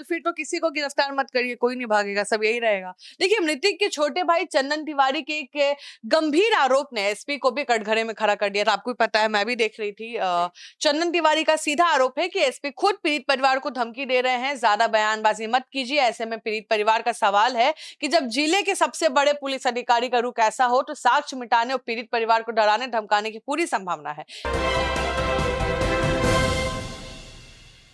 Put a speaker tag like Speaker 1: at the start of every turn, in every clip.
Speaker 1: तो फिर तो किसी को गिरफ्तार मत करिए, कोई नहीं भागेगा, सब यही रहेगा। देखिए, मृतक के छोटे भाई चंदन तिवारी के एक गंभीर आरोप ने एसपी को भी कटघरे में खड़ा कर दिया था। आपको भी पता है, मैं भी देख रही थी। चंदन तिवारी का सीधा आरोप है कि एसपी खुद पीड़ित परिवार को धमकी दे रहे हैं, ज्यादा बयानबाजी मत कीजिए। ऐसे में पीड़ित परिवार का सवाल है कि जब जिले के सबसे बड़े पुलिस अधिकारी का रुख ऐसा हो, तो साक्ष्य मिटाने और पीड़ित परिवार को डराने धमकाने की पूरी संभावना है।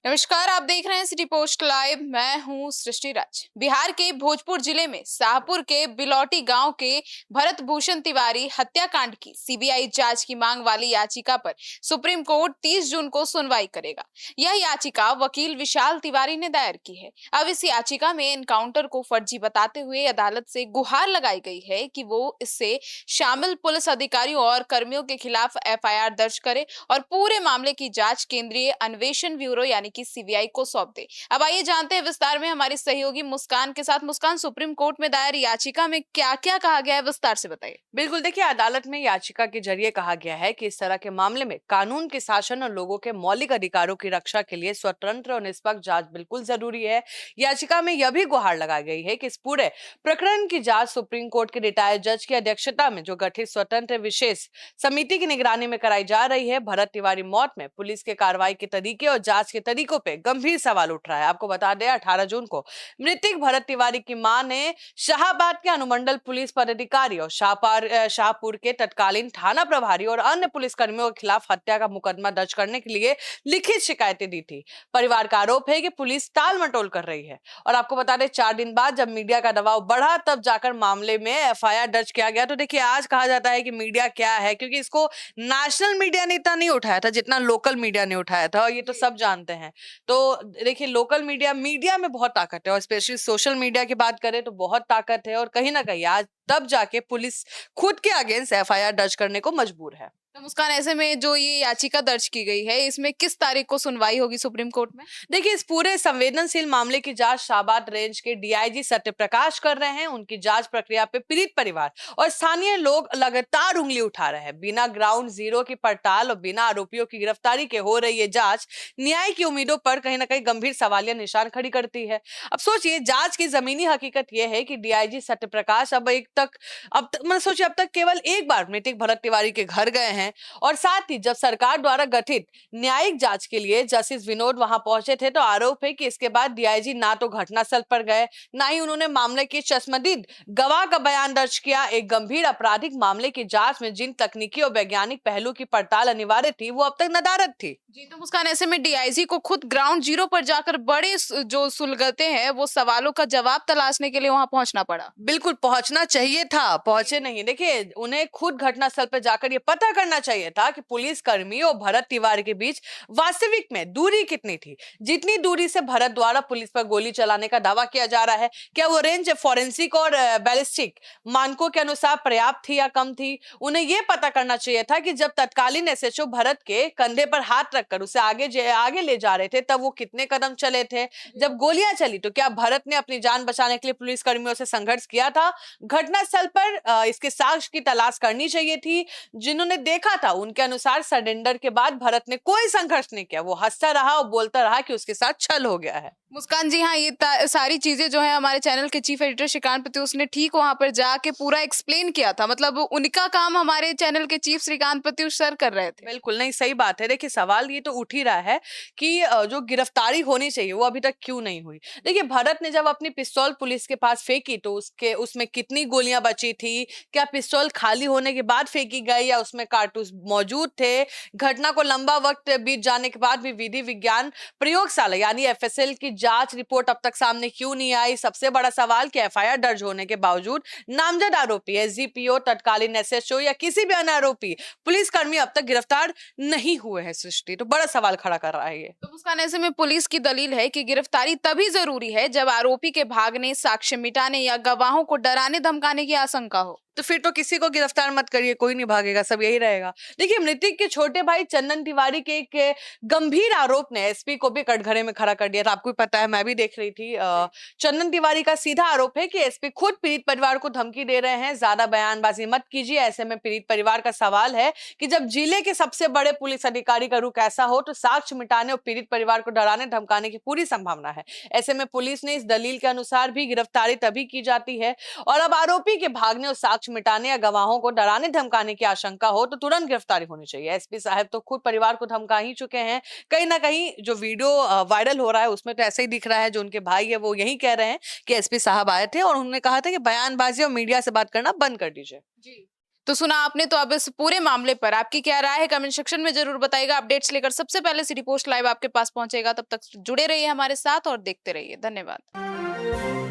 Speaker 2: नमस्कार, आप देख रहे हैं सिटी पोस्ट लाइव। मैं हूं सृष्टि राज। बिहार के भोजपुर जिले में शाहपुर के बिलौटी गांव के भरत भूषण तिवारी हत्याकांड की सीबीआई जांच की मांग वाली याचिका पर सुप्रीम कोर्ट 30 जून को सुनवाई करेगा। यह याचिका वकील विशाल तिवारी ने दायर की है। अब इस याचिका में एनकाउंटर को फर्जी बताते हुए अदालत से गुहार लगाई गई है कि वो इससे शामिल पुलिस अधिकारियों और कर्मियों के खिलाफ एफआईआर दर्ज करे और पूरे मामले की जांच केंद्रीय अन्वेषण ब्यूरो यानी कि सीबीआई को सौंप दे। अब आइए जानते हैं विस्तार में हमारी सहयोगी मुस्कान के साथ। मुस्कान, सुप्रीम कोर्ट में दायर याचिका में क्या-क्या कहा गया है, विस्तार से बताइए।
Speaker 1: बिल्कुल, देखिए, अदालत में याचिका के जरिए कहा गया है कि इस तरह के मामले में कानून के शासन और लोगों के मौलिक अधिकारों की रक्षा के लिए स्वतंत्र और निष्पक्ष जांच बिल्कुल जरूरी है। याचिका में यह भी गुहार लगाई गई है कि इस पूरे प्रकरण की जांच सुप्रीम कोर्ट के रिटायर्ड जज की अध्यक्षता में जो गठित स्वतंत्र विशेष समिति की निगरानी में कराई जा रही है। भरत तिवारी मौत में पुलिस के कार्रवाई के तरीके और जांच के तरीकों पे गंभीर सवाल उठ रहा है। आपको बता दें, 18 जून को मृतक भरत तिवारी की मां ने शाहबाद के अनुमंडल पुलिस पदाधिकारी और शाहपुर के तत्कालीन थाना प्रभारी और अन्य पुलिस कर्मियों के खिलाफ हत्या का मुकदमा दर्ज करने के लिए लिखित शिकायतें दी थी। परिवार का आरोप है कि पुलिस टाल मटोल कर रही है। और आपको बता दें, 4 दिन बाद जब मीडिया का दबाव बढ़ा, तब जाकर मामले में एफआईआर दर्ज किया गया। तो देखिए, आज कहा जाता है कि मीडिया क्या है, क्योंकि इसको नेशनल मीडिया ने इतना नहीं उठाया था जितना लोकल मीडिया ने उठाया था, और ये तो सब जानते हैं। तो देखिए, लोकल मीडिया में बहुत ताकत है, और स्पेशली सोशल मीडिया की बात करें तो बहुत ताकत है। और कहीं ना कहीं आज तब जाके पुलिस खुद के अगेंस्ट एफआईआर दर्ज करने को मजबूर है।
Speaker 2: तो मुस्कान, ऐसे में जो ये याचिका दर्ज की गई है, इसमें किस तारीख को सुनवाई होगी सुप्रीम कोर्ट में?
Speaker 1: देखिए, इस पूरे संवेदनशील मामले की जांच शाहबाद रेंज के डीआईजी सत्यप्रकाश कर रहे हैं। उनकी जांच प्रक्रिया पे पीड़ित परिवार और स्थानीय लोग लगातार उंगली उठा रहे हैं। बिना ग्राउंड जीरो की पड़ताल और बिना आरोपियों की गिरफ्तारी के हो रही है जांच न्याय की उम्मीदों पर कहीं ना कहीं गंभीर सवालिया निशान खड़ी करती है। अब सोचिए, जांच की जमीनी हकीकत यह है कि डीआईजी सत्यप्रकाश अब तक मतलब सोचिए, अब तक केवल एक बार मृतक भरत तिवारी के घर गए हैं। और साथ ही जब सरकार द्वारा गठित न्यायिक जांच के लिए जस्टिस विनोद वहां पहुंचे थे, तो आरोप है कि इसके बाद डीआईजी ना तो घटनास्थल पर गए, ना ही उन्होंने मामले के चश्मदीद गवाह का बयान दर्ज किया। एक गंभीर आपराधिक मामले की जांच में जिन तकनीकी और वैज्ञानिक पहलू की पड़ताल अनिवार्य थी, वो अब तक नदारद थी।
Speaker 2: जी, तो मुस्कान, ऐसे में डीआईजी को खुद ग्राउंड जीरो पर जाकर बड़े जो सुलगते हैं वो सवालों का जवाब तलाशने के लिए वहां पहुंचना पड़ा।
Speaker 1: बिल्कुल पहुंचना चाहिए था, पहुंचे नहीं। देखिए, उन्हें खुद घटनास्थल पर जाकर ये पता करना चाहिए था कि पुलिस कर्मी और भरत तिवारी के बीच वास्तविक में दूरी कितनी थी। जितनी दूरी से भरत द्वारा पुलिस पर गोली चलाने का दावा किया जा रहा है, क्या वो रेंज फॉरेंसिक और बैलिस्टिक मानकों के अनुसार पर्याप्त थी या कम थी। उन्हें यह पता करना चाहिए था कि जब तत्कालीन एसएचओ भरत के कंधे पर हाथ रखकर उसे आगे ले जा रहे थे, तब वो कितने कदम चले थे। जब गोलियां चली, तो क्या भरत ने अपनी जान बचाने के लिए पुलिस कर्मियों से संघर्ष किया था। घटनास्थल पर इसके साक्ष्य की तलाश करनी चाहिए थी। जिन्होंने देखा था, उनके अनुसार सरेंडर के बाद भरत ने कोई संघर्ष नहीं किया। वो हंसता रहा और बोलता रहा कि उसके साथ छल हो गया है।
Speaker 2: मुस्कान जी, हाँ, ये सारी चीजें जो है हमारे चैनल के चीफ एडिटर श्रीकांत प्रत्युष ने ठीक वहां पर जाके पूरा एक्सप्लेन किया था। मतलब उनका काम हमारे चैनल के चीफ श्रीकांत प्रत्युष सर कर रहे थे।
Speaker 1: बिल्कुल नहीं, सही बात है। देखिए, सवाल ये तो उठ ही रहा है कि जो गिरफ्तारी होनी चाहिए वो अभी तक क्यों नहीं हुई। देखिए, भरत ने जब अपनी पिस्तौल पुलिस के पास फेंकी, तो उसमें कितनी गोलियां बची थी। क्या पिस्तौल खाली होने के बाद फेंकी गई या उसमें कारतूस मौजूद थे। घटना को लंबा वक्त बीत जाने के बाद भी विधि विज्ञान प्रयोगशाला यानी एफएसएल की जांच रिपोर्ट अब तक सामने क्यों नहीं आई। सबसे बड़ा सवाल कि एफआईआर दर्ज होने के बावजूद नामजद आरोपी एसडीपीओ, तत्कालीन एसएचओ या किसी भी अन्य आरोपी पुलिसकर्मी अब तक गिरफ्तार नहीं हुए हैं। सृष्टि, तो बड़ा सवाल खड़ा कर रहा है ये।
Speaker 2: तो मुस्कान, ऐसे में पुलिस की दलील है कि गिरफ्तारी तभी जरूरी है जब आरोपी के भागने, साक्ष्य मिटाने या गवाहों को डराने धमकाने की आशंका हो।
Speaker 1: तो फिर तो किसी को गिरफ्तार मत करिए, कोई नहीं भागेगा, सब यही रहेगा। देखिए, मृतक के छोटे भाई चंदन तिवारी के एक गंभीर आरोप ने एसपी को भी कटघरे में खड़ा कर दिया था। आपको भी पता है, मैं भी देख रही थी। चंदन तिवारी का सीधा आरोप है कि एसपी खुद पीड़ित परिवार को धमकी दे रहे हैं, ज्यादा बयानबाजी मत कीजिए। ऐसे में पीड़ित परिवार का सवाल है कि जब जिले के सबसे बड़े पुलिस अधिकारी का रुख ऐसा हो, तो साक्ष्य मिटाने और पीड़ित परिवार को डराने धमकाने की पूरी संभावना है। ऐसे में पुलिस ने इस दलील के अनुसार भी गिरफ्तारी तभी की जाती है, और अब आरोपी के भागने और साक्ष्य मिटाने या गवाहों को डराने धमकाने की आशंका हो तो तुरंत गिरफ्तारी होनी चाहिए। एसपी साहब तो खुद परिवार को धमका ही चुके हैं। कहीं ना कहीं जो वीडियो वायरल हो रहा है उसमें तो ऐसे ही दिख रहा है, जो उनके भाई है वो यही कह रहे हैं कि एसपी साहब आए थे और उन्होंने कहा था कि बयानबाजी और मीडिया से बात करना बंद कर दीजिए।
Speaker 2: जी। तो सुना आपने। तो अब इस पूरे मामले पर आपकी क्या राय है, कमेंट सेक्शन में जरूर बताइएगा। अपडेट्स लेकर सबसे पहले सिटी पोस्ट लाइव आपके पास पहुंचेगा। तब तक जुड़े रहिए हमारे साथ और देखते रहिए। धन्यवाद।